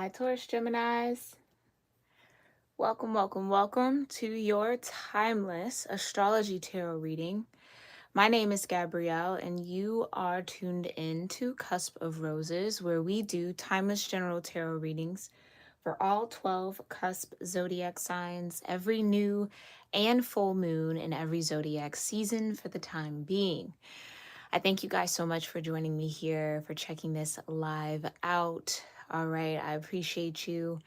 Hi, Taurus-Geminis. Welcome to your timeless astrology tarot reading. My name is Gabrielle, and you are tuned in to Cusp of Roses, where we do timeless general tarot readings for all 12 cusp zodiac signs, every new and full moon in every zodiac season for the time being. I thank you guys so much for joining me here, for checking this live out. All right, I appreciate you.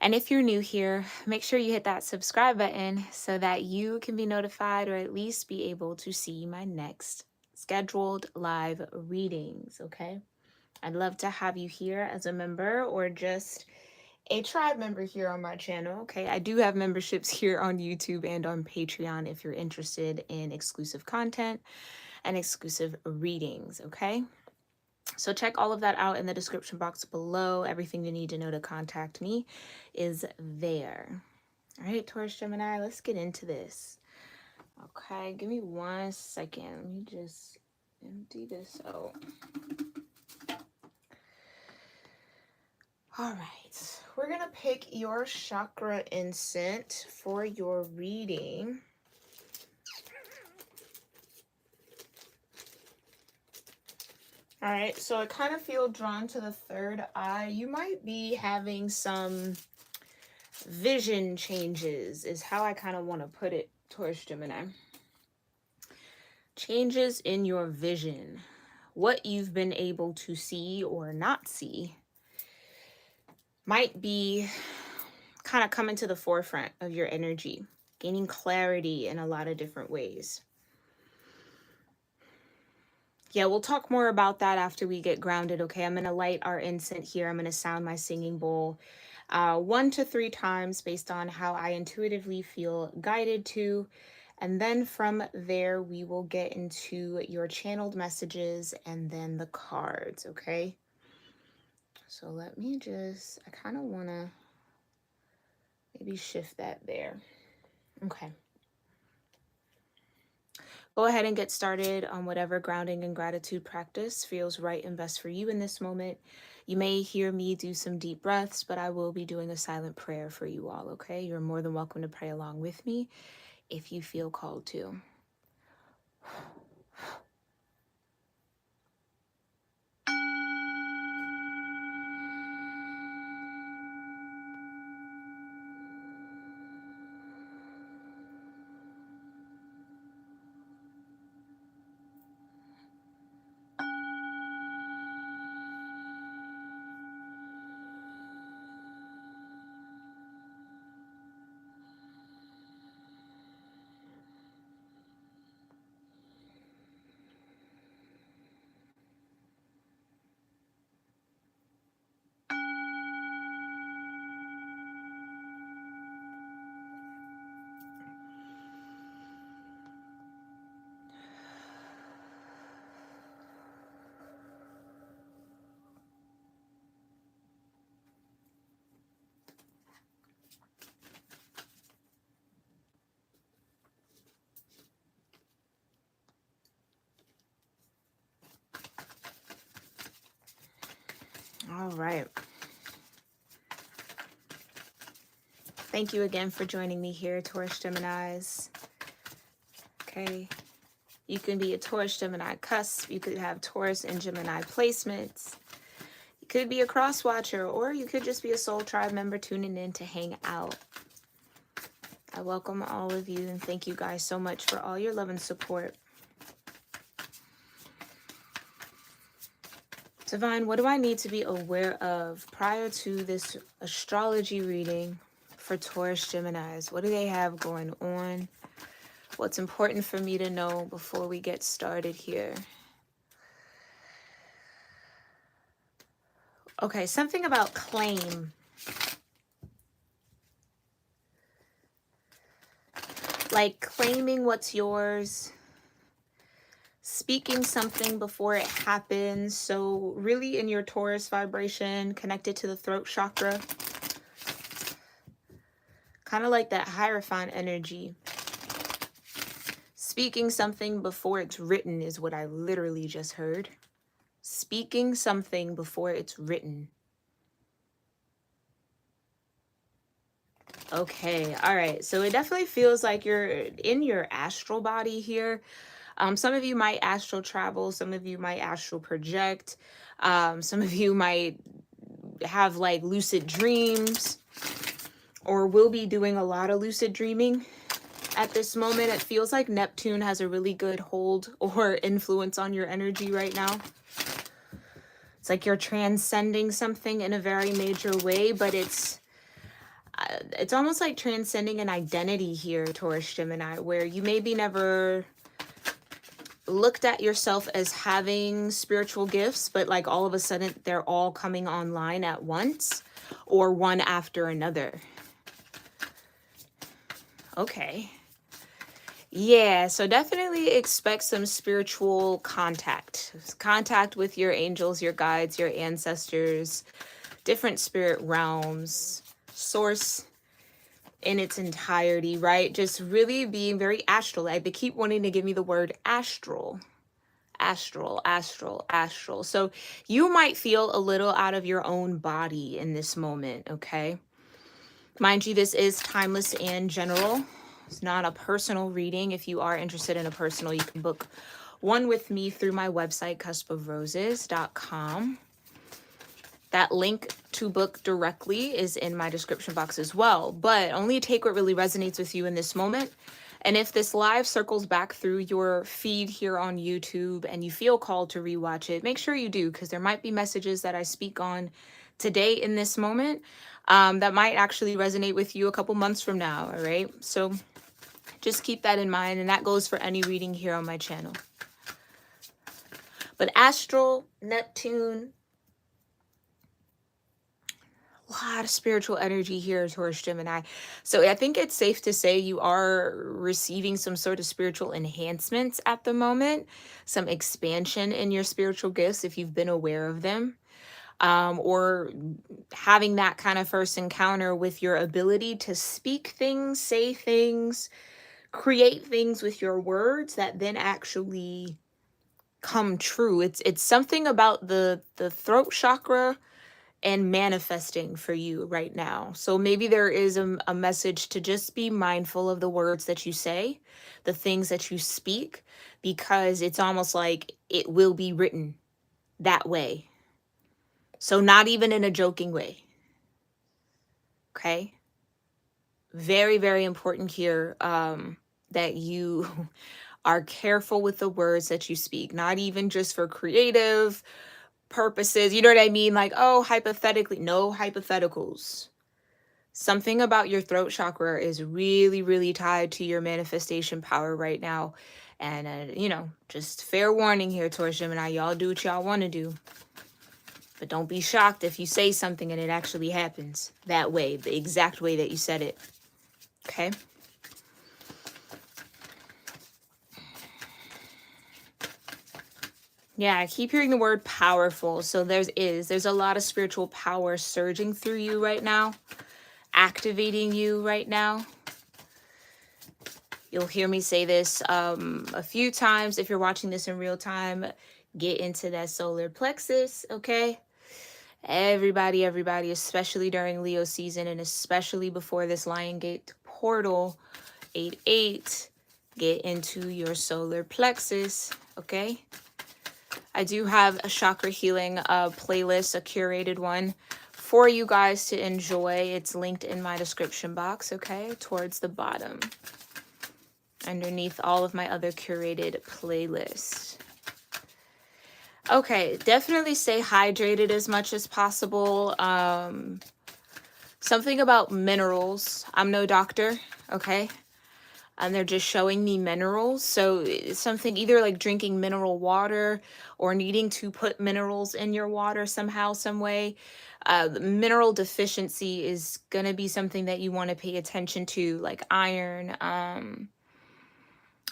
And if you're new here, make sure you hit that subscribe button so that you can be notified or at least be able to see my next scheduled live readings, okay? I'd love to have you here as a member or just a tribe member here on my channel, okay? I do have memberships here on YouTube and on Patreon if you're interested in exclusive content and exclusive readings, okay? So check all of that out in the description box below. Everything you need to know to contact me is there. All right, Taurus Gemini, let's get into this. Okay, give me 1 second. Let me just empty this out. All right, we're gonna pick your chakra incense for your reading. All right, so I kind of feel drawn to the third eye. You might be having some vision changes, is how I kind of want to put it, Taurus Gemini. Changes in your vision, what you've been able to see or not see, might be kind of coming to the forefront of your energy, gaining clarity in a lot of different ways. Yeah, we'll talk more about that after we get grounded, okay? I'm going to light our incense here. I'm going to sound my singing bowl 1 to 3 times based on how I intuitively feel guided to. And then from there, we will get into your channeled messages and then the cards, okay? So let me just, I kind of want to maybe shift that there. Okay. Go ahead and get started on whatever grounding and gratitude practice feels right and best for you in this moment. You may hear me do some deep breaths, but I will be doing a silent prayer for you all, okay? You're more than welcome to pray along with me if you feel called to. All right. Thank you again for joining me here, Taurus Geminis. Okay. You can be a Taurus Gemini cusp. You could have Taurus and Gemini placements. You could be a cross watcher, or you could just be a soul tribe member tuning in to hang out. I welcome all of you and thank you guys so much for all your love and support. Divine, what do I need to be aware of prior to this astrology reading for Taurus Geminis? What do they have going on? What's important for me to know before we get started here? Okay, something about claim. Like claiming what's yours, speaking something before it happens. So really in your Taurus vibration, connected to the throat chakra. Kind of like that Hierophant energy. Speaking something before it's written is what I literally just heard. Speaking something before it's written. Okay, all right. So it definitely feels like you're in your astral body here. Some of you might astral travel, some of you might astral project, some of you might have like lucid dreams or will be doing a lot of lucid dreaming at this moment. It feels like Neptune has a really good hold or influence on your energy right now. It's like you're transcending something in a very major way, but it's almost like transcending an identity here, Taurus-Gemini, where you maybe never looked at yourself as having spiritual gifts, but like all of a sudden they're all coming online at once or one after another. Okay. Yeah, so definitely expect some spiritual contact with your angels, your guides, your ancestors, different spirit realms, source in its entirety, right? Just really being very astral. Like they keep wanting to give me the word astral. Astral, astral, astral. So you might feel a little out of your own body in this moment, okay? Mind you, this is timeless and general. It's not a personal reading. If you are interested in a personal, you can book one with me through my website, cuspofroses.com. That link to book directly is in my description box as well, but only take what really resonates with you in this moment. And if this live circles back through your feed here on YouTube and you feel called to rewatch it, make sure you do, because there might be messages that I speak on today in this moment that might actually resonate with you a couple months from now, all right? So just keep that in mind, and that goes for any reading here on my channel. But astral, Neptune, a lot of spiritual energy here, Taurus Gemini. So I think it's safe to say you are receiving some sort of spiritual enhancements at the moment, some expansion in your spiritual gifts if you've been aware of them, or having that kind of first encounter with your ability to speak things, say things, create things with your words that then actually come true. It's something about the throat chakra and manifesting for you right now. So maybe there is a message to just be mindful of the words that you say, the things that you speak, because it's almost like it will be written that way. So not even in a joking way. Okay? Very, very important here that you are careful with the words that you speak, not even just for creative purposes. You know what I mean? Like, oh, hypothetically, no hypotheticals. Something about your throat chakra is really, really tied to your manifestation power right now. And, just fair warning here, Taurus Gemini, y'all do what y'all want to do. But don't be shocked if you say something and it actually happens that way, the exact way that you said it. Okay? Yeah, I keep hearing the word powerful. So there's a lot of spiritual power surging through you right now, activating you right now. You'll hear me say this a few times. If you're watching this in real time, get into that solar plexus, okay? Everybody, especially during Leo season and especially before this Lion Gate portal 8/8, get into your solar plexus, okay? I do have a chakra healing playlist, a curated one for you guys to enjoy. It's linked in my description box, okay? Towards the bottom, underneath all of my other curated playlists. Okay, definitely stay hydrated as much as possible. Something about minerals. I'm no doctor, okay? And they're just showing me minerals. So it's something either like drinking mineral water or needing to put minerals in your water somehow, some way. Mineral deficiency is going to be something that you want to pay attention to, like iron,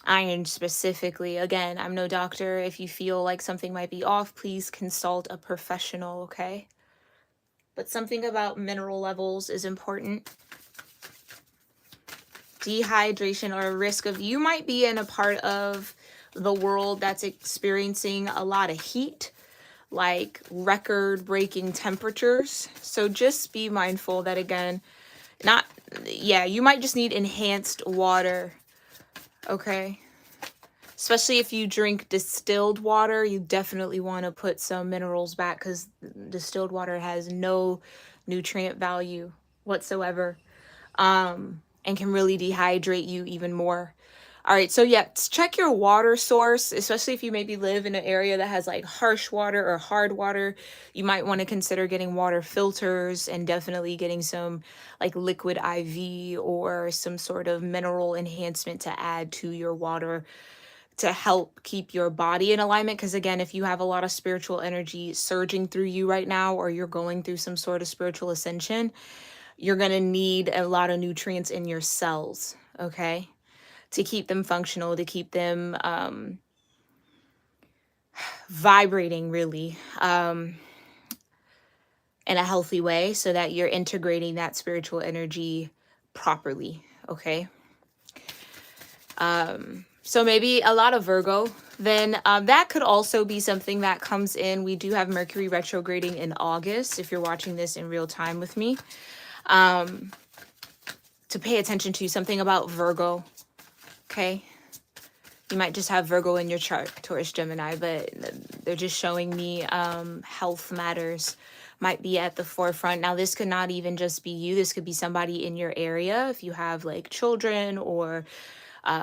iron specifically. Again, I'm no doctor. If you feel like something might be off, please consult a professional, okay? But something about mineral levels is important. Dehydration or a risk of, you might be in a part of the world that's experiencing a lot of heat, like record-breaking temperatures. So just be mindful that, again, not, yeah, you might just need enhanced water, okay? Especially if you drink distilled water, you definitely want to put some minerals back because distilled water has no nutrient value whatsoever, and can really dehydrate you even more. All right, so yeah, check your water source, especially if you maybe live in an area that has like harsh water or hard water. You might want to consider getting water filters and definitely getting some like liquid IV or some sort of mineral enhancement to add to your water to help keep your body in alignment. Because again, if you have a lot of spiritual energy surging through you right now, or you're going through some sort of spiritual ascension, you're going to need a lot of nutrients in your cells, okay, to keep them functional, to keep them vibrating really, in a healthy way, so that you're integrating that spiritual energy properly, okay? So maybe a lot of Virgo. Then that could also be something that comes in. We do have Mercury retrograding in August, if you're watching this in real time with me. To pay attention to something about Virgo, okay? You might just have Virgo in your chart, Taurus, Gemini, but they're just showing me health matters might be at the forefront. Now, this could not even just be you. This could be somebody in your area. If you have like children or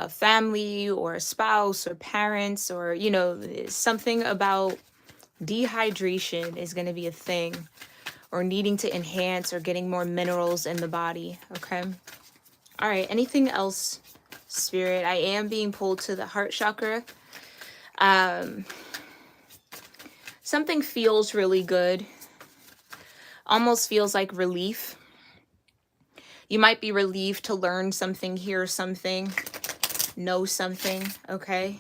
family or a spouse or parents, or, you know, something about dehydration is going to be a thing, or needing to enhance or getting more minerals in the body, okay? All right, anything else, Spirit? I am being pulled to the heart chakra. Something feels really good. Almost feels like relief. You might be relieved to learn something, hear something, know something, okay?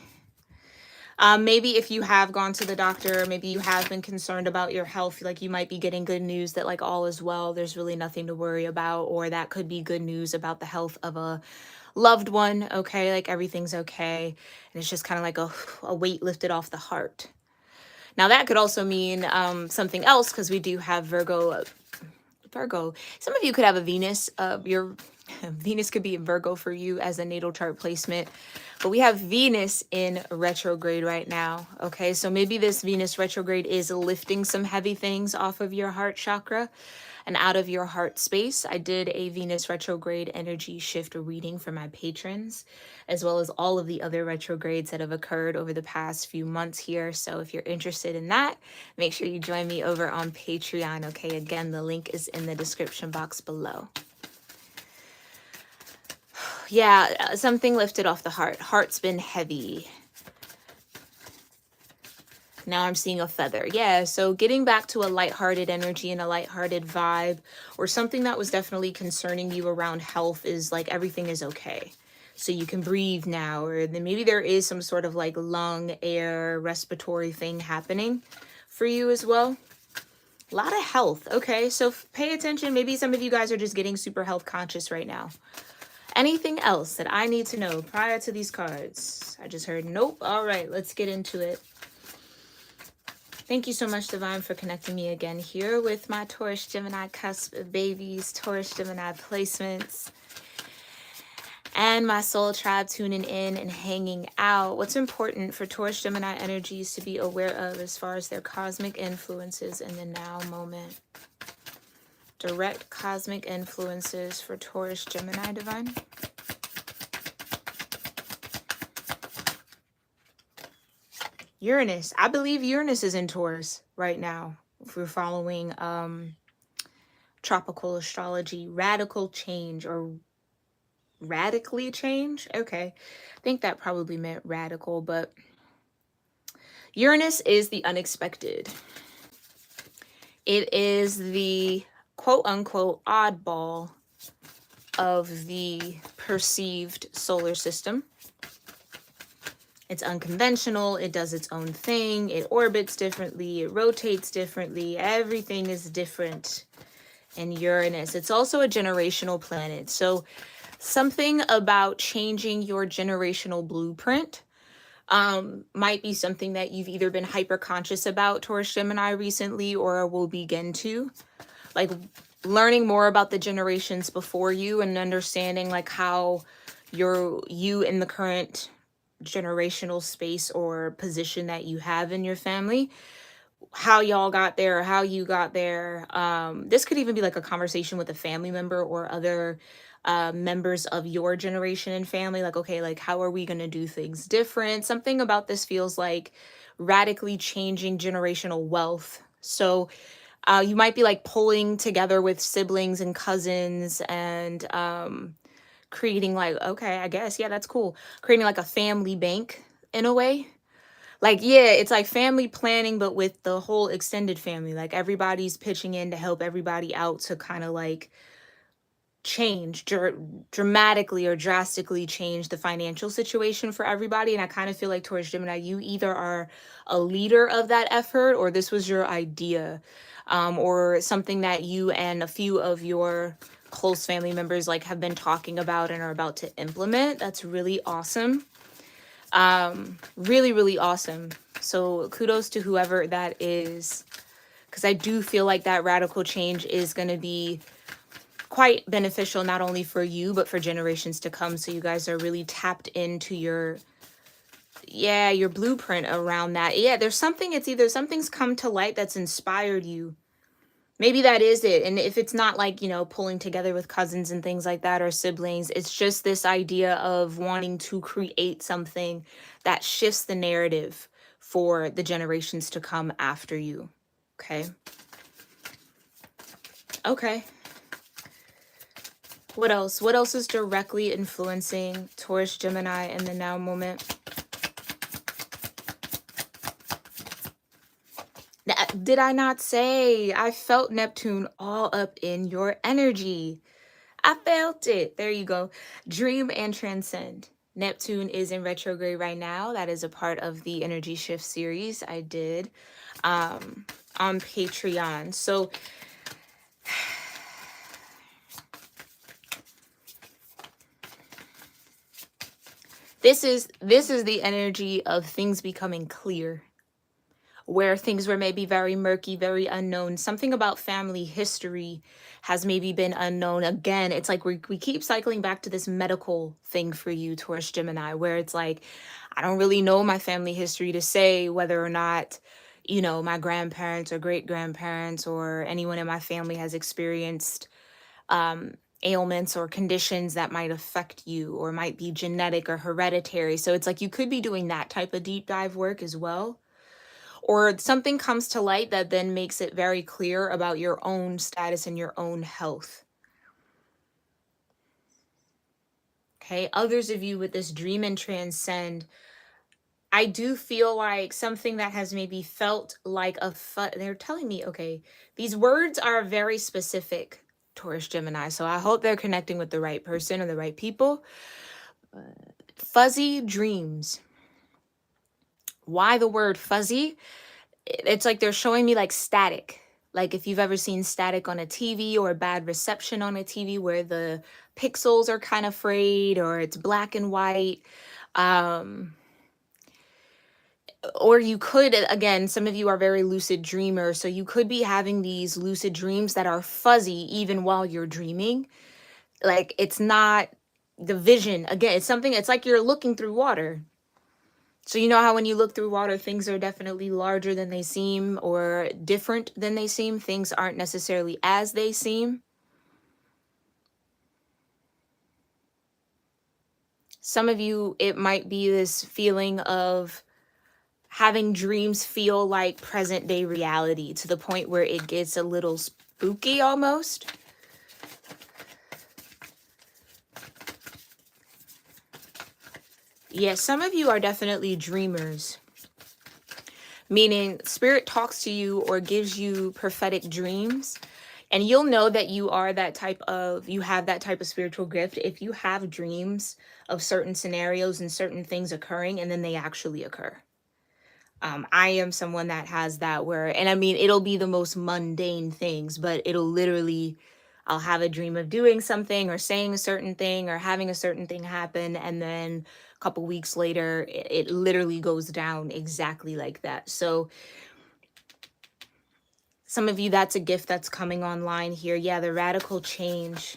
Maybe if you have gone to the doctor, maybe you have been concerned about your health, like you might be getting good news that like all is well, there's really nothing to worry about, or that could be good news about the health of a loved one, okay? Like everything's okay, and it's just kind of like a weight lifted off the heart. Now that could also mean something else, because we do have Virgo. Some of you could have a Venus. Your Venus could be in Virgo for you as a natal chart placement. But we have Venus in retrograde right now. Okay, so maybe this Venus retrograde is lifting some heavy things off of your heart chakra and out of your heart space. I did a Venus retrograde energy shift reading for my patrons, as well as all of the other retrogrades that have occurred over the past few months here. So if you're interested in that, make sure you join me over on Patreon. Okay, again, the link is in the description box below. Yeah, something lifted off the heart. Heart's been heavy. Now I'm seeing a feather. Yeah, so getting back to a lighthearted energy and a lighthearted vibe, or something that was definitely concerning you around health, is like everything is okay. So you can breathe now, or then maybe there is some sort of like lung, air, respiratory thing happening for you as well. A lot of health. Okay, so pay attention. Maybe some of you guys are just getting super health conscious right now. Anything else that I need to know prior to these cards? I just heard nope. All right, let's get into it. Thank you so much, Divine, for connecting me again here with my Taurus Gemini cusp babies, Taurus Gemini placements, and my soul tribe tuning in and hanging out. What's important for Taurus Gemini energies to be aware of as far as their cosmic influences in the now moment? Direct cosmic influences for Taurus Gemini, Divine. Uranus. I believe Uranus is in Taurus right now. If we're following tropical astrology, radical change or radically change. Okay. I think that probably meant radical, but Uranus is the unexpected. It is the quote unquote oddball of the perceived solar system. It's unconventional. It does its own thing. It orbits differently. It rotates differently. Everything is different in Uranus. It's also a generational planet. So something about changing your generational blueprint might be something that you've either been hyper conscious about, Taurus Gemini, recently, or will begin to. Like, learning more about the generations before you and understanding like how you in the current generational space or position that you have in your family, how y'all got there or how you got there. This could even be like a conversation with a family member or other members of your generation and family. Like, okay, like how are we going to do things different? Something about this feels like radically changing generational wealth. So you might be like pulling together with siblings and cousins and creating like, okay, I guess, yeah, that's cool. Creating like a family bank in a way. Like, yeah, it's like family planning, but with the whole extended family. Like everybody's pitching in to help everybody out to kind of like change dramatically or drastically change the financial situation for everybody. And I kind of feel like Taurus Gemini, you either are a leader of that effort or this was your idea, or something that you and a few of your close family members like have been talking about and are about to implement. That's really awesome. Really, really awesome. So kudos to whoever that is, because I do feel like that radical change is going to be quite beneficial not only for you but for generations to come. So you guys are really tapped into your blueprint around that. Yeah, there's something, it's either something's come to light that's inspired you. Maybe that is it. And if it's not like, pulling together with cousins and things like that or siblings, it's just this idea of wanting to create something that shifts the narrative for the generations to come after you. Okay. Okay. What else? What else is directly influencing Taurus Gemini in the now moment? Did I not say I felt Neptune all up in your energy? I felt it. There you go. Dream and transcend. Neptune is in retrograde right now. That is a part of the energy shift series I did on Patreon. So this is the energy of things becoming clear, where things were maybe very murky, very unknown. Something about family history has maybe been unknown. Again, it's like we keep cycling back to this medical thing for you, Taurus Gemini, where it's like, I don't really know my family history to say whether or not, my grandparents or great grandparents or anyone in my family has experienced ailments or conditions that might affect you or might be genetic or hereditary. So it's like you could be doing that type of deep dive work as well, or something comes to light that then makes it very clear about your own status and your own health. Okay, others of you with this dream and transcend, I do feel like something that has maybe felt like they're telling me, okay, these words are very specific, Taurus Gemini, so I hope they're connecting with the right person or the right people. Fuzzy dreams. Why the word fuzzy? It's like they're showing me like static. Like if you've ever seen static on a TV or bad reception on a TV where the pixels are kind of frayed or it's black and white. Or you could, again, some of you are very lucid dreamers, so you could be having these lucid dreams that are fuzzy even while you're dreaming. Like it's not the vision. Again, it's like you're looking through water. So you know how when you look through water, things are definitely larger than they seem or different than they seem. Things aren't necessarily as they seem. Some of you, it might be this feeling of having dreams feel like present day reality to the point where it gets a little spooky almost. Yes, some of you are definitely dreamers. Meaning spirit talks to you or gives you prophetic dreams, and you'll know that you have that type of spiritual gift if you have dreams of certain scenarios and certain things occurring and then they actually occur. I am someone that has that and I mean, it'll be the most mundane things, but I'll have a dream of doing something or saying a certain thing or having a certain thing happen, and then a couple weeks later, it literally goes down exactly like that. So Some of you, that's a gift that's coming online here. Yeah, the radical change.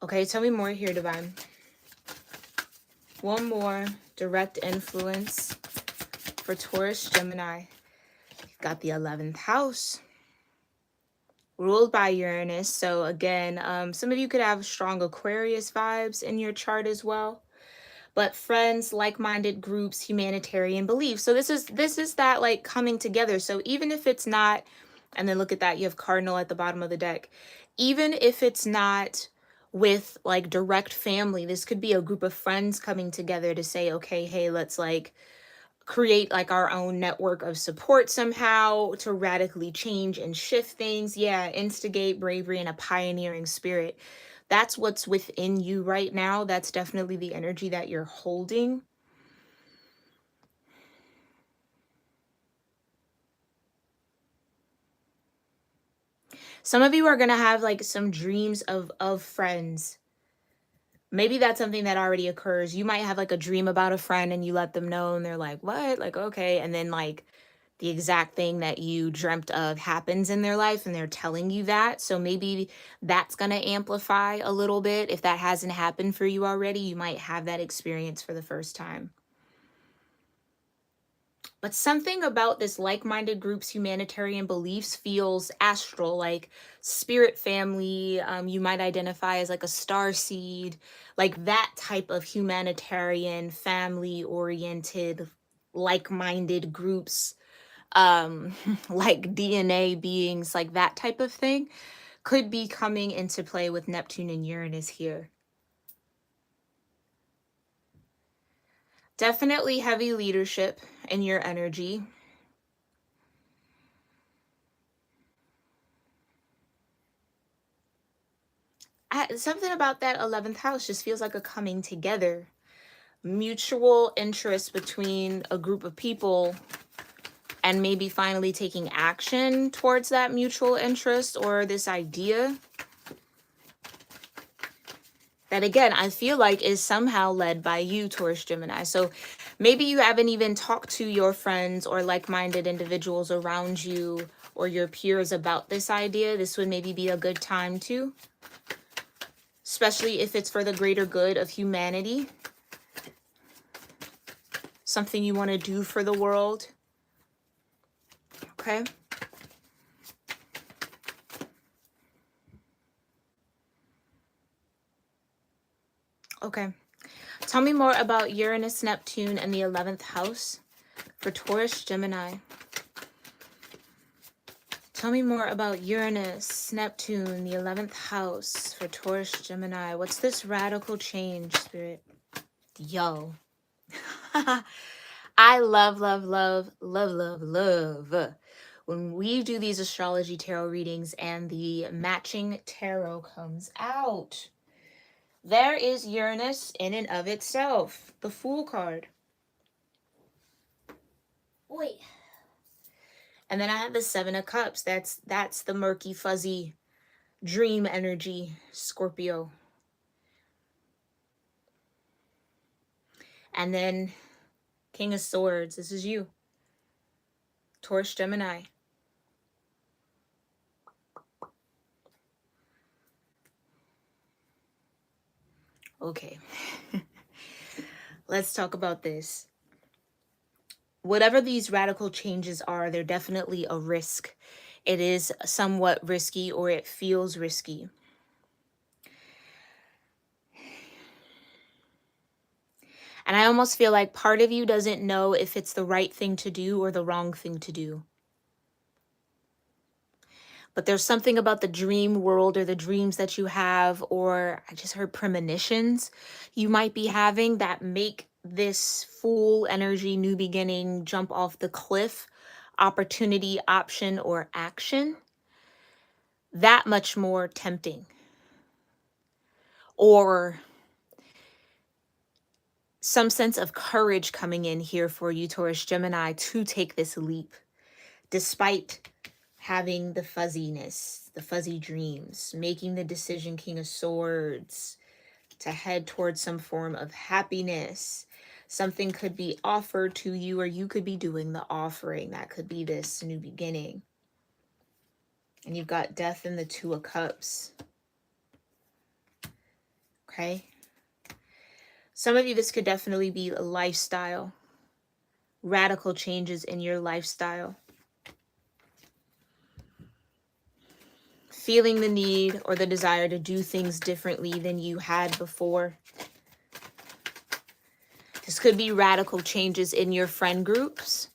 Okay, tell me more here, Divine. One more direct influence for Taurus, Gemini. You've got the 11th house, ruled by Uranus. So again, some of you could have strong Aquarius vibes in your chart as well. But friends, like-minded groups, humanitarian beliefs. So this is that like coming together. So even if it's not, and then look at that, you have Cardinal at the bottom of the deck. Even if it's not with like direct family, this could be a group of friends coming together to say, okay, hey, let's like create like our own network of support somehow to radically change and shift things. Yeah, instigate bravery and a pioneering spirit. That's what's within you right now. That's definitely the energy that you're holding. Some of you are going to have like some dreams of friends. Maybe that's something that already occurs. You might have like a dream about a friend and you let them know and they're like, "What?" Like, "Okay." And then like the exact thing that you dreamt of happens in their life and they're telling you that. So maybe that's going to amplify a little bit. If that hasn't happened for you already, you might have that experience for the first time. But something about this like-minded group's humanitarian beliefs feels astral, like spirit family. You might identify as like a star seed, like that type of humanitarian, family-oriented, like-minded groups, like DNA beings, like that type of thing, could be coming into play with Neptune and Uranus here. Definitely heavy leadership in your energy. Something about that 11th house just feels like a coming together. Mutual interest between a group of people and maybe finally taking action towards that mutual interest or this idea. That again, I feel like is somehow led by you, Taurus Gemini. So maybe you haven't even talked to your friends or like-minded individuals around you or your peers about this idea. This would maybe be a good time to, especially if it's for the greater good of humanity. Something you want to do for the world. Okay. Okay. Tell me more about Uranus, Neptune, and the 11th house for Taurus, Gemini. Tell me more about Uranus, Neptune, the 11th house for Taurus, Gemini. What's this radical change, Spirit? Yo. I love, love, love, love, love, love when we do these astrology tarot readings and the matching tarot comes out. There is Uranus in and of itself, the Fool card. Wait. And then I have the Seven of Cups. That's the murky, fuzzy dream energy, Scorpio. And then King of Swords. This is you, Taurus, Gemini. Okay. Let's talk about this. Whatever these radical changes are, they're definitely a risk. It is somewhat risky, or it feels risky. And I almost feel like part of you doesn't know if it's the right thing to do or the wrong thing to do. But there's something about the dream world or the dreams that you have, or I just heard premonitions you might be having that make this Fool energy, new beginning, jump off the cliff, opportunity, option, or action that much more tempting. Or some sense of courage coming in here for you, Taurus Gemini, to take this leap, despite having the fuzziness, the fuzzy dreams, making the decision, King of Swords, to head towards some form of happiness, Something could be offered to you, or you could be doing the offering. That could be this new beginning. And you've got death in the Two of Cups. Okay. Some of you, this could definitely be a lifestyle. Radical changes in your lifestyle. Feeling the need or the desire to do things differently than you had before. This could be radical changes in your friend groups.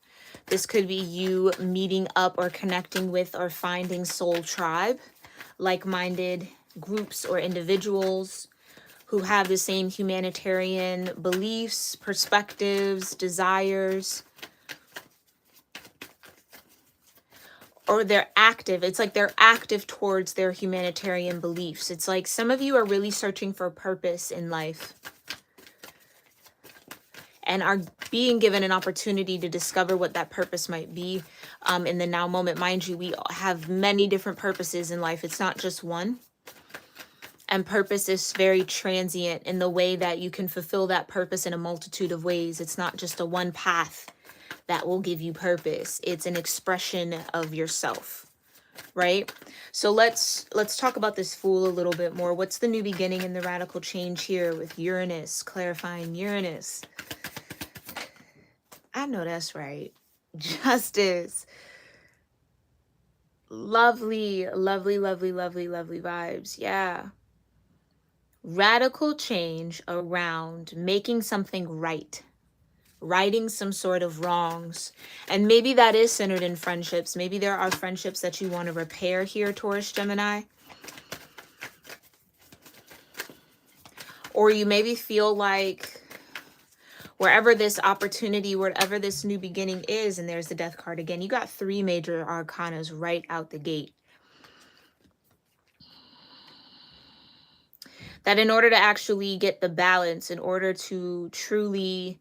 This could be you meeting up or connecting with or finding soul tribe, like-minded groups or individuals who have the same humanitarian beliefs, perspectives, desires. Or they're active. It's like they're active towards their humanitarian beliefs. It's like some of you are really searching for purpose in life and are being given an opportunity to discover what that purpose might be in the now moment. Mind you, we have many different purposes in life. It's not just one. And purpose is very transient in the way that you can fulfill that purpose in a multitude of ways. It's not just a one path that will give you purpose. It's an expression of yourself, right? So let's talk about this Fool a little bit more. What's the new beginning and the radical change here with Uranus, clarifying Uranus? I know that's right. Justice. Lovely, lovely, lovely, lovely, lovely vibes. Yeah. Radical change around making something right. Righting some sort of wrongs. And maybe that is centered in friendships. Maybe there are friendships that you want to repair here, Taurus, Gemini. Or you maybe feel like wherever this opportunity, wherever this new beginning is, and there's the Death card again, you got 3 major arcanas right out the gate. That in order to actually get the balance, in order to truly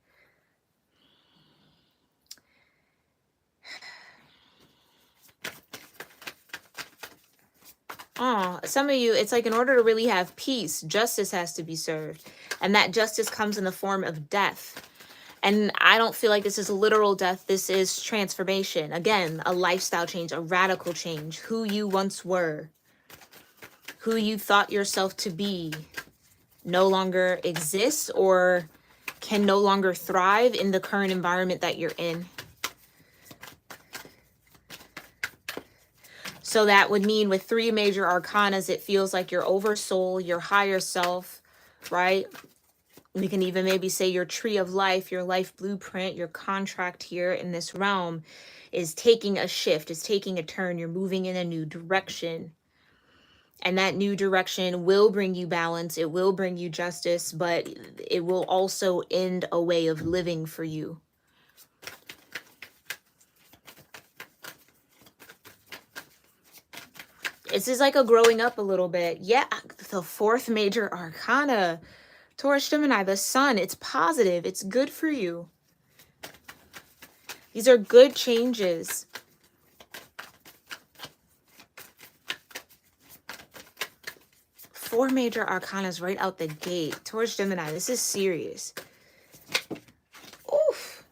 some of you, it's like in order to really have peace, justice has to be served. And that justice comes in the form of death. And I don't feel like this is a literal death. This is transformation. Again, a lifestyle change, a radical change. Who you once were, who you thought yourself to be, no longer exists or can no longer thrive in the current environment that you're in. So that would mean with 3 major arcanas, it feels like your oversoul, your higher self, right? We can even maybe say your tree of life, your life blueprint, your contract here in this realm is taking a shift, is taking a turn. You're moving in a new direction. And that new direction will bring you balance. It will bring you justice, but it will also end a way of living for you. This is like a growing up a little bit. Yeah, the 4th major arcana, Taurus, Gemini, the sun. It's positive. It's good for you. These are good changes. Four major arcanas right out the gate. Taurus, Gemini, this is serious. Oof.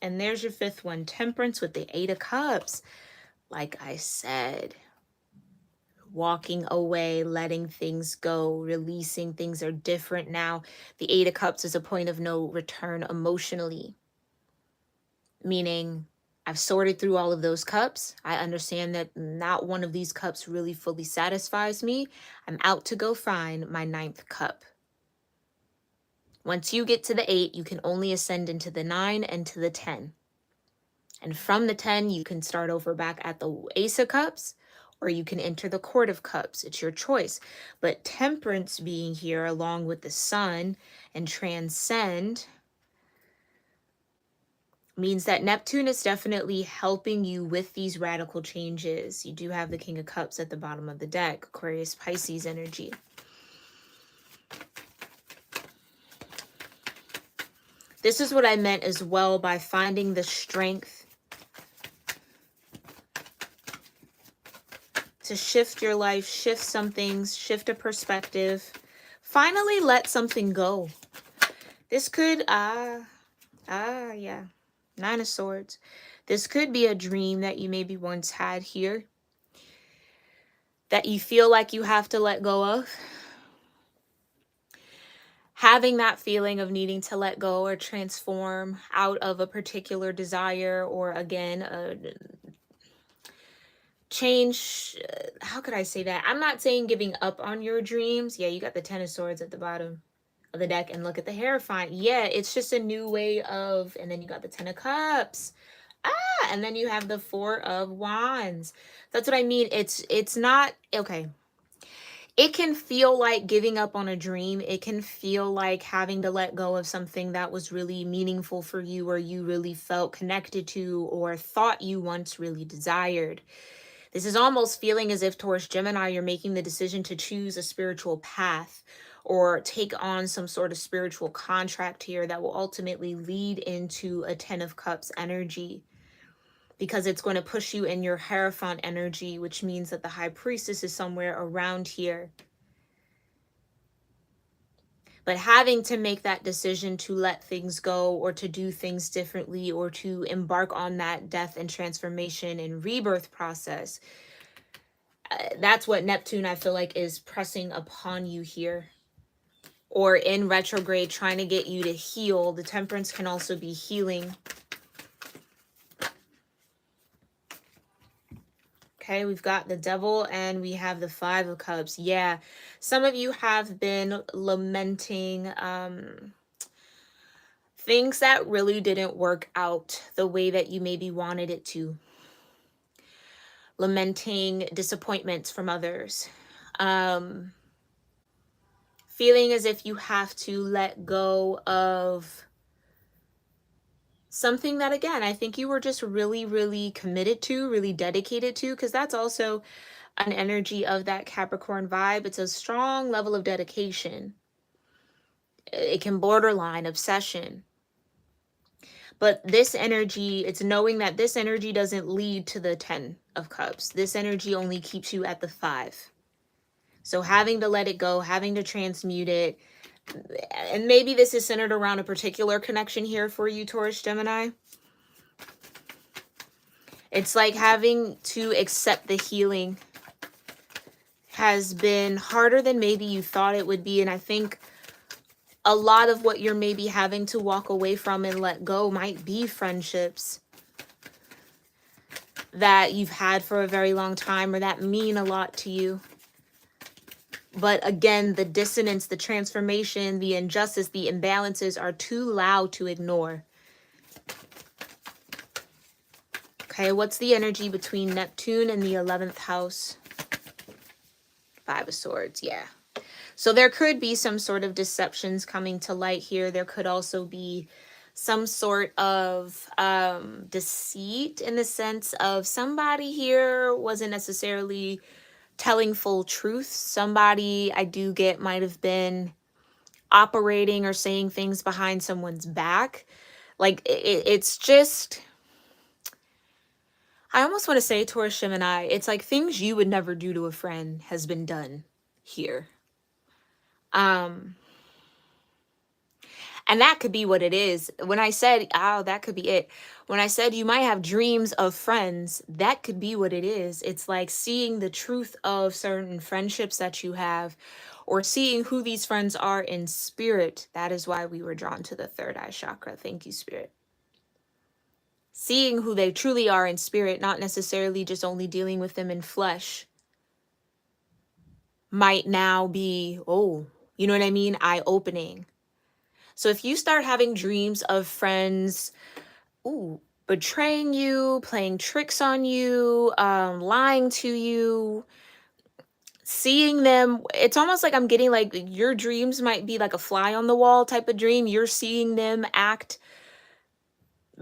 And there's your 5th one, Temperance with the 8 of Cups. Like I said, walking away, letting things go, releasing. Things are different now. The 8 of Cups is a point of no return emotionally. Meaning, I've sorted through all of those cups. I understand that not one of these cups really fully satisfies me. I'm out to go find my 9th cup. Once you get to the 8, you can only ascend into the 9 and to the 10. And from the 10, you can start over back at the Ace of Cups, or you can enter the Court of Cups. It's your choice. But Temperance being here along with the Sun and Transcend means that Neptune is definitely helping you with these radical changes. You do have the King of Cups at the bottom of the deck, Aquarius, Pisces energy. This is what I meant as well by finding the strength to shift your life, shift some things, shift a perspective, finally let something go. This could, Ah, yeah. Nine of Swords. This could be a dream that you maybe once had here that you feel like you have to let go of. Having that feeling of needing to let go or transform out of a particular desire, or again, a change. How could I say that? I'm not saying giving up on your dreams. Yeah, you got the Ten of Swords at the bottom of the deck, and look at the Hierophant. Yeah, it's just a new way of, and then you got the Ten of Cups. Ah, and then you have the Four of Wands. That's what I mean. It's not okay. It can feel like giving up on a dream. It can feel like having to let go of something that was really meaningful for you, or you really felt connected to, or thought you once really desired. This is almost feeling as if, Taurus-Gemini, you're making the decision to choose a spiritual path or take on some sort of spiritual contract here that will ultimately lead into a Ten of Cups energy, because it's going to push you in your Hierophant energy, which means that the High Priestess is somewhere around here. But having to make that decision to let things go, or to do things differently, or to embark on that death and transformation and rebirth process, that's what Neptune, I feel like, is pressing upon you here. Or in retrograde, trying to get you to heal. The Temperance can also be healing. Okay, we've got the Devil and we have the Five of Cups. Yeah, some of you have been lamenting things that really didn't work out the way that you maybe wanted it to. Lamenting disappointments from others. Feeling as if you have to let go of something that, again, I think you were just really, really committed to, really dedicated to, because that's also an energy of that Capricorn vibe. It's a strong level of dedication. It can borderline obsession. But this energy, it's knowing that this energy doesn't lead to the Ten of Cups. This energy only keeps you at the Five. So having to let it go, having to transmute it, and maybe this is centered around a particular connection here for you, Taurus-Gemini. It's like having to accept the healing has been harder than maybe you thought it would be. And I think a lot of what you're maybe having to walk away from and let go might be friendships that you've had for a very long time, or that mean a lot to you. But again, the dissonance, the transformation, the injustice, the imbalances are too loud to ignore. Okay, what's the energy between Neptune and the 11th house? Five of Swords, yeah. So there could be some sort of deceptions coming to light here. There could also be some sort of deceit, in the sense of somebody here wasn't necessarily telling full truth. Somebody, I do get, might have been operating or saying things behind someone's back. Like it's just, I almost want to say, Taurus-Gemini, it's like things you would never do to a friend has been done here. And that could be what it is. When I said, oh, that could be it. When I said you might have dreams of friends, that could be what it is. It's like seeing the truth of certain friendships that you have, or seeing who these friends are in spirit. That is why we were drawn to the third eye chakra. Thank you, Spirit. Seeing who they truly are in spirit, not necessarily just only dealing with them in flesh, might now be, oh, you know what I mean? Eye-opening. So if you start having dreams of friends, betraying you, playing tricks on you, lying to you, seeing them, it's almost like I'm getting like your dreams might be like a fly on the wall type of dream. You're seeing them act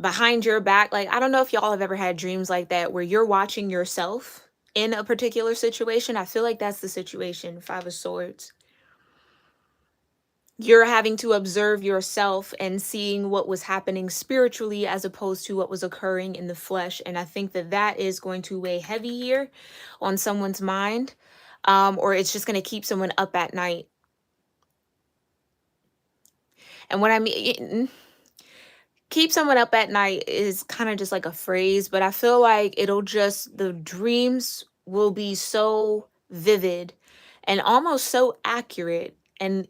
behind your back. Like, I don't know if y'all have ever had dreams like that where you're watching yourself in a particular situation. I feel like that's the situation. Five of Swords. You're having to observe yourself and seeing what was happening spiritually as opposed to what was occurring in the flesh. And I think that that is going to weigh heavy here on someone's mind, or it's just going to keep someone up at night. And what I mean, keep someone up at night is kind of just like a phrase, but I feel like the dreams will be so vivid and almost so accurate and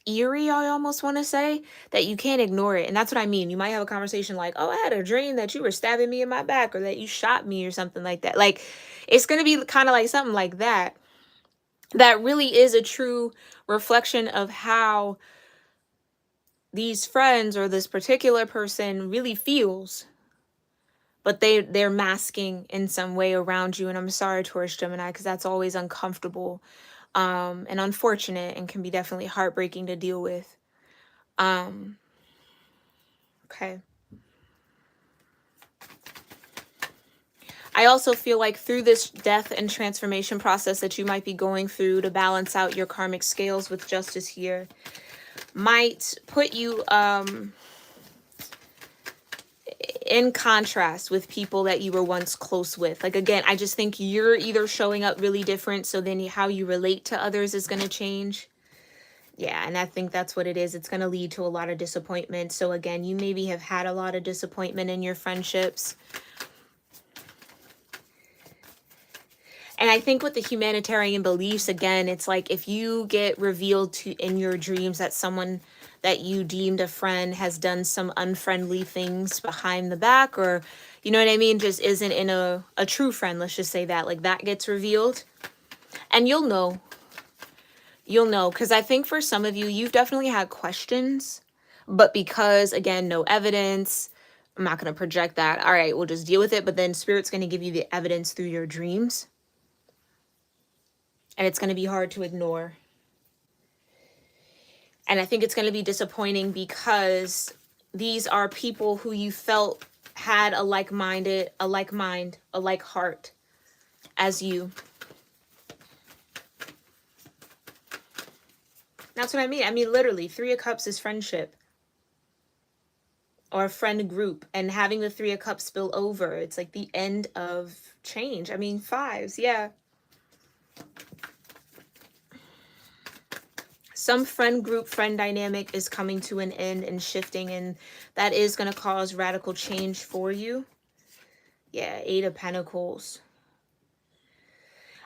eerie, I almost want to say, that you can't ignore it. And that's what I mean. You might have a conversation like, oh, I had a dream that you were stabbing me in my back or that you shot me or something like that. Like, it's going to be kind of like something like that. That really is a true reflection of how these friends or this particular person really feels, but they're masking in some way around you. And I'm sorry, Taurus Gemini, because that's always uncomfortable and unfortunate and can be definitely heartbreaking to deal with. Okay. I also feel like through this death and transformation process that you might be going through to balance out your karmic scales with justice here might put you in contrast with people that you were once close with. Like, again, I just think you're either showing up really different, so then how you relate to others is going to change. Yeah, and I think that's what it is. It's going to lead to a lot of disappointment. So again, you maybe have had a lot of disappointment in your friendships. And I think with the humanitarian beliefs, again, it's like if you get revealed to in your dreams that someone that you deemed a friend has done some unfriendly things behind the back, or, you know what I mean, just isn't in a true friend, let's just say that, like that gets revealed. And you'll know, because I think for some of you, you've definitely had questions, but because, again, no evidence, I'm not going to project that. All right, we'll just deal with it. But then Spirit's going to give you the evidence through your dreams. And it's going to be hard to ignore. And I think it's going to be disappointing because these are people who you felt had a like mind, a like heart as you. That's what I mean. I mean, literally, 3 of Cups is friendship or a friend group. And having the 3 of Cups spill over, it's like the end of change. I mean, 5s, yeah. Some friend group, friend dynamic is coming to an end and shifting, and that is going to cause radical change for you. Yeah, 8 of Pentacles.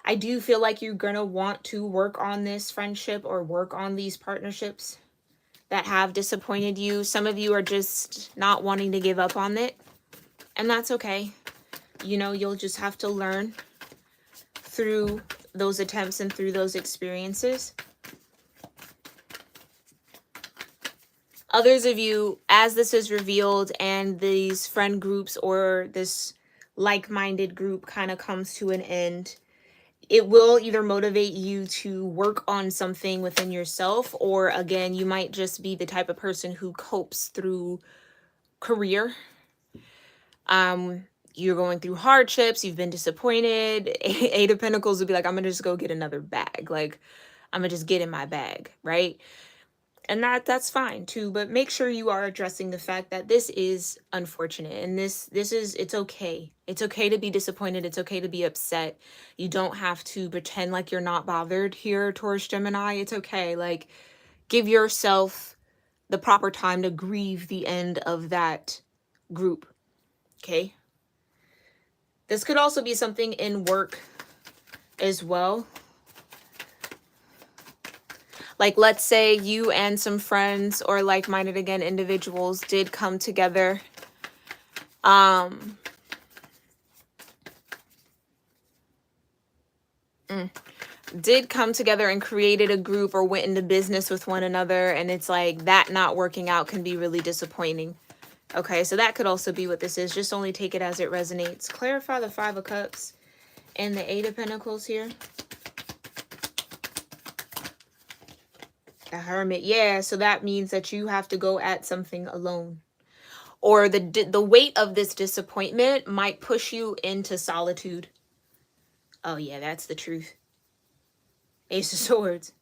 I do feel like you're going to want to work on this friendship or work on these partnerships that have disappointed you. Some of you are just not wanting to give up on it, and that's okay. You know, you'll just have to learn through those attempts and through those experiences. Others of you, as this is revealed and these friend groups or this like-minded group kind of comes to an end, it will either motivate you to work on something within yourself, or again, you might just be the type of person who copes through career. You're going through hardships, you've been disappointed. 8 of Pentacles would be like, I'm gonna just go get another bag. Like, I'm gonna just get in my bag, right? And that's fine too, but make sure you are addressing the fact that this is unfortunate, and it's okay. It's okay to be disappointed. It's okay to be upset. You don't have to pretend like you're not bothered here, Taurus Gemini. It's okay. Like, give yourself the proper time to grieve the end of that group. Okay? This could also be something in work as well. Like, let's say you and some friends or like-minded, again, individuals did come together. Did come together and created a group or went into business with one another. And it's like that not working out can be really disappointing. Okay, so that could also be what this is. Just only take it as it resonates. Clarify the 5 of Cups and the 8 of Pentacles here. A Hermit, yeah, so that means that you have to go at something alone. Or the weight of this disappointment might push you into solitude. Oh yeah, that's the truth. Ace of Swords.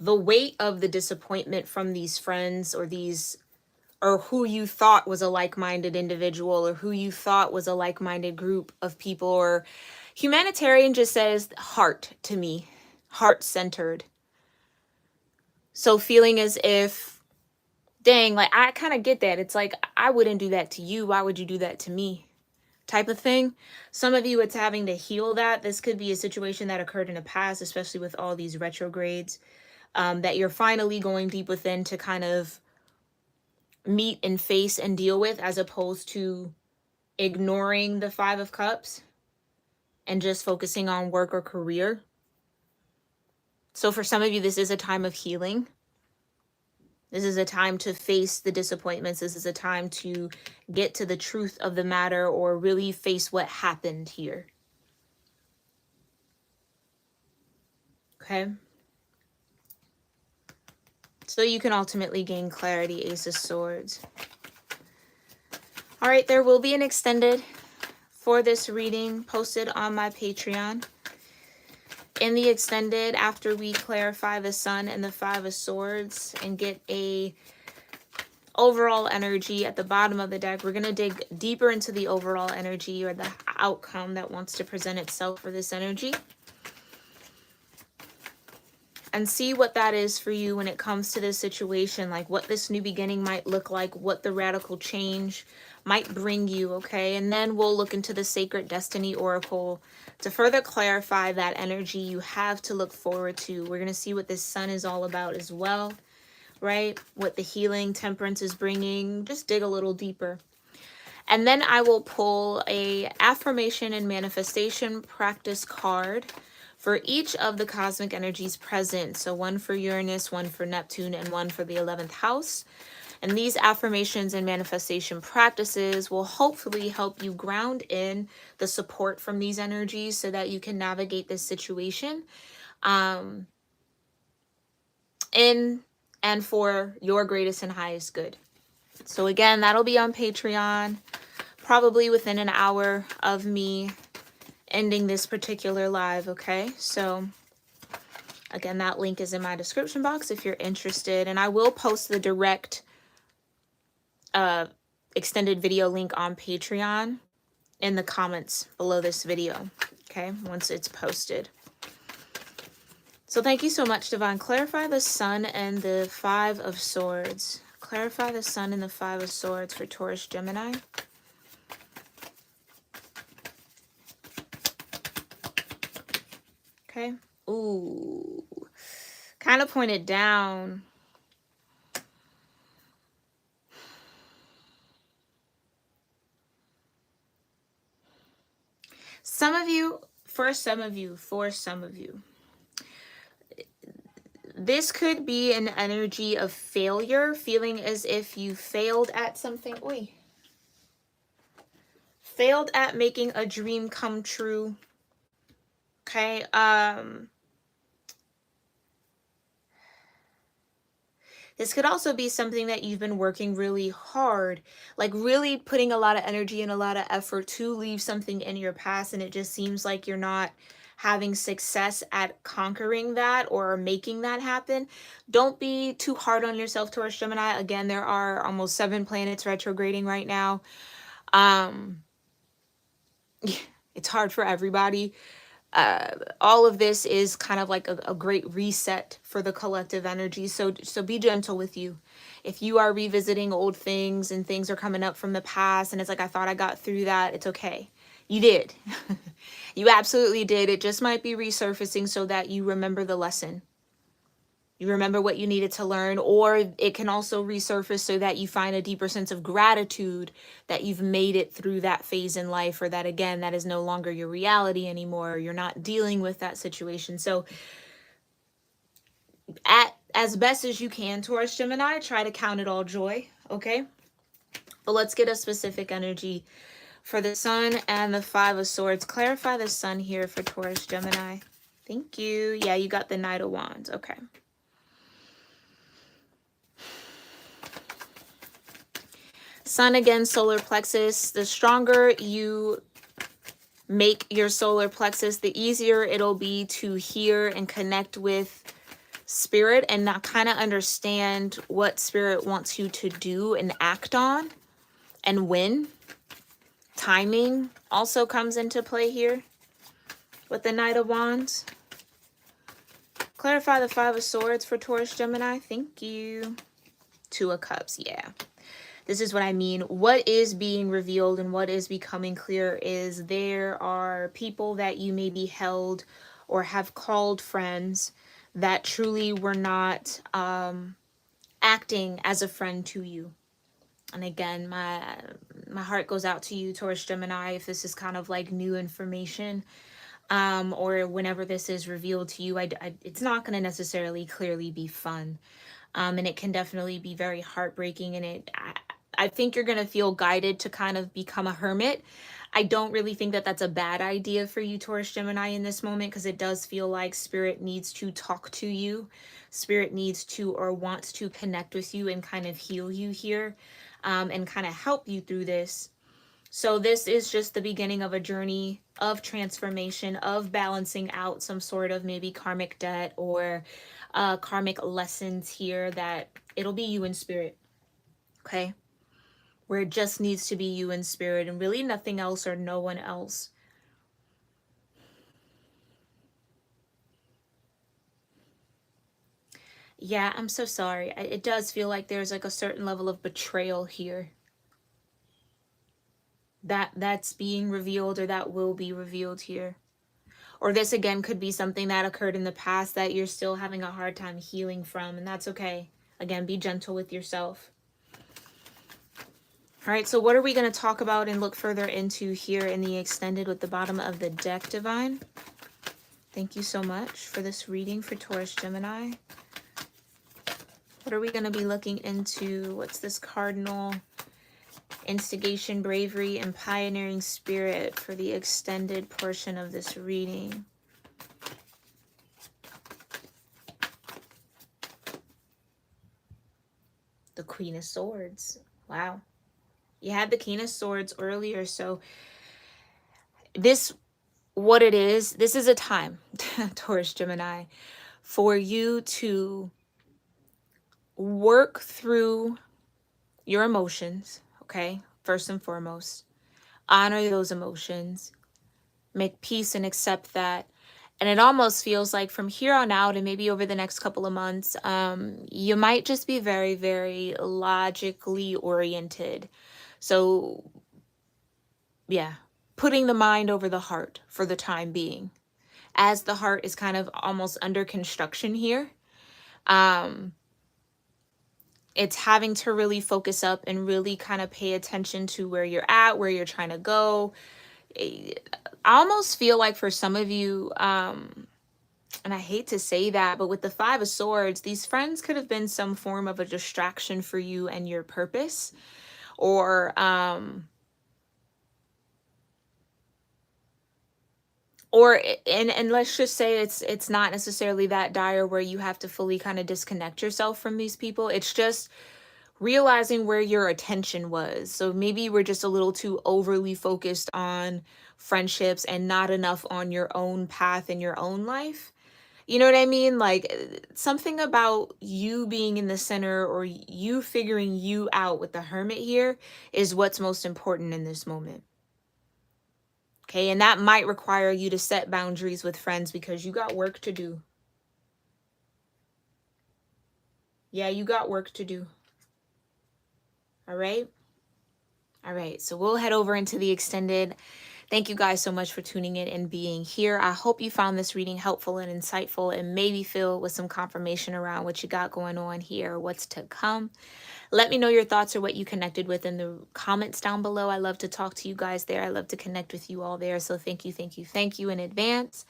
The weight of the disappointment from these friends or who you thought was a like-minded individual, or who you thought was a like-minded group of people, or humanitarian just says heart to me. Heart-centered. So feeling as if dang, like I kind of get that. It's like, I wouldn't do that to you. Why would you do that to me? Type of thing. Some of you, it's having to heal that. This could be a situation that occurred in the past, especially with all these retrogrades, that you're finally going deep within to kind of meet and face and deal with, as opposed to ignoring the Five of Cups and just focusing on work or career. So for some of you, this is a time of healing. This is a time to face the disappointments. This is a time to get to the truth of the matter, or really face what happened here. Okay? So you can ultimately gain clarity, Ace of Swords. All right, there will be an extended for this reading posted on my Patreon. In the extended, after we clarify the Sun and the Five of Swords and get a overall energy at the bottom of the deck, we're going to dig deeper into the overall energy, or the outcome that wants to present itself for this energy, and see what that is for you when it comes to this situation, like what this new beginning might look like, what the radical change might bring you, okay? And then we'll look into the Sacred Destiny Oracle to further clarify that energy you have to look forward to. We're going to see what this Sun is all about as well, right? What the healing, temperance is bringing. Just dig a little deeper. And then I will pull a affirmation and manifestation practice card for each of the cosmic energies present. So one for Uranus, one for Neptune, and one for the 11th house. And these affirmations and manifestation practices will hopefully help you ground in the support from these energies so that you can navigate this situation in and for your greatest and highest good. So again, that'll be on Patreon, probably within an hour of me ending this particular live, okay? So again, that link is in my description box if you're interested, and I will post the direct extended video link on Patreon in the comments below this video, okay, once it's posted. So thank you so much, Divine. Clarify the Sun and the Five of Swords. Clarify the Sun and the Five of Swords for Taurus Gemini. Okay. Ooh. Kind of pointed down. For some of you, this could be an energy of failure, feeling as if you failed at something. Failed at making a dream come true. Okay. This could also be something that you've been working really hard, like really putting a lot of energy and a lot of effort to leave something in your past, and it just seems like you're not having success at conquering that or making that happen. Don't be too hard on yourself, Taurus Gemini. Again, there are almost 7 planets retrograding right now. It's hard for everybody. All of this is kind of like a great reset for the collective energy. So be gentle with you. If you are revisiting old things and things are coming up from the past and it's like, I thought I got through that, it's okay. You did. You absolutely did. It just might be resurfacing so that you remember the lesson. You remember what you needed to learn, or it can also resurface so that you find a deeper sense of gratitude that you've made it through that phase in life, or that, again, that is no longer your reality anymore. You're not dealing with that situation. So as best as you can, Taurus Gemini, try to count it all joy, okay? But let's get a specific energy for the Sun and the Five of Swords. Clarify the Sun here for Taurus Gemini. Thank you. Yeah, you got the Knight of Wands. Okay. Sun, again, solar plexus. The stronger you make your solar plexus, the easier it'll be to hear and connect with spirit and not kind of understand what spirit wants you to do and act on and when. Timing also comes into play here with the Knight of Wands. Clarify the Five of Swords for Taurus Gemini. Thank you. Two of Cups, yeah. This is what I mean. What is being revealed and what is becoming clear is there are people that you maybe held or have called friends that truly were not acting as a friend to you. And again, my heart goes out to you, Taurus Gemini, if this is kind of like new information, or whenever this is revealed to you. It's not going to necessarily clearly be fun, and it can definitely be very heartbreaking. And I think you're going to feel guided to kind of become a hermit. I don't really think that that's a bad idea for you, Taurus Gemini, in this moment, because it does feel like spirit needs to talk to you. Spirit needs to or wants to connect with you and kind of heal you here, and kind of help you through this. So this is just the beginning of a journey of transformation, of balancing out some sort of maybe karmic debt or karmic lessons here, that it'll be you in spirit, okay? Where it just needs to be you in spirit and really nothing else or no one else. Yeah, I'm so sorry. It does feel like there's like a certain level of betrayal here that's being revealed, or that will be revealed here. Or this again could be something that occurred in the past that you're still having a hard time healing from, and that's okay. Again, be gentle with yourself. All right, so what are we going to talk about and look further into here in the extended with the bottom of the deck, Divine? Thank you so much for this reading for Taurus Gemini. What are we going to be looking into? What's this cardinal? Instigation, bravery, and pioneering spirit for the extended portion of this reading. The Queen of Swords. Wow. You had the King of Swords earlier, so this, what it is, this is a time, Taurus Gemini, for you to work through your emotions, okay? First and foremost, honor those emotions, make peace and accept that. And it almost feels like from here on out and maybe over the next couple of months, you might just be very, very logically oriented. So yeah, putting the mind over the heart for the time being, as the heart is kind of almost under construction here. It's having to really focus up and really kind of pay attention to where you're at, where you're trying to go. I almost feel like for some of you, and I hate to say that, but with the Five of Swords, these friends could have been some form of a distraction for you and your purpose, or and let's just say it's not necessarily that dire where you have to fully kind of disconnect yourself from these people. It's just realizing where your attention was. So maybe you were just a little too overly focused on friendships and not enough on your own path in your own life. You know what I mean? Like something about you being in the center or you figuring you out with the Hermit here is what's most important in this moment. Okay, and that might require you to set boundaries with friends because you got work to do. Yeah, you got work to do. All right? All right, so we'll head over into the extended. Thank you guys so much for tuning in and being here. I hope you found this reading helpful and insightful and maybe filled with some confirmation around what you got going on here, what's to come. Let me know your thoughts or what you connected with in the comments down below. I love to talk to you guys there. I love to connect with you all there. So thank you, thank you, thank you in advance.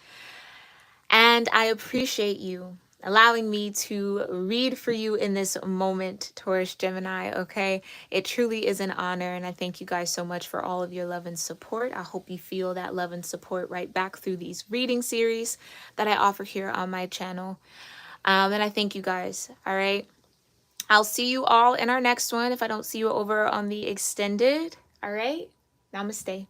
And I appreciate you allowing me to read for you in this moment, Taurus Gemini, okay? It truly is an honor, and I thank you guys so much for all of your love and support. I hope you feel that love and support right back through these reading series that I offer here on my channel. And I thank you guys, all right? I'll see you all in our next one if I don't see you over on the extended, all right? Namaste.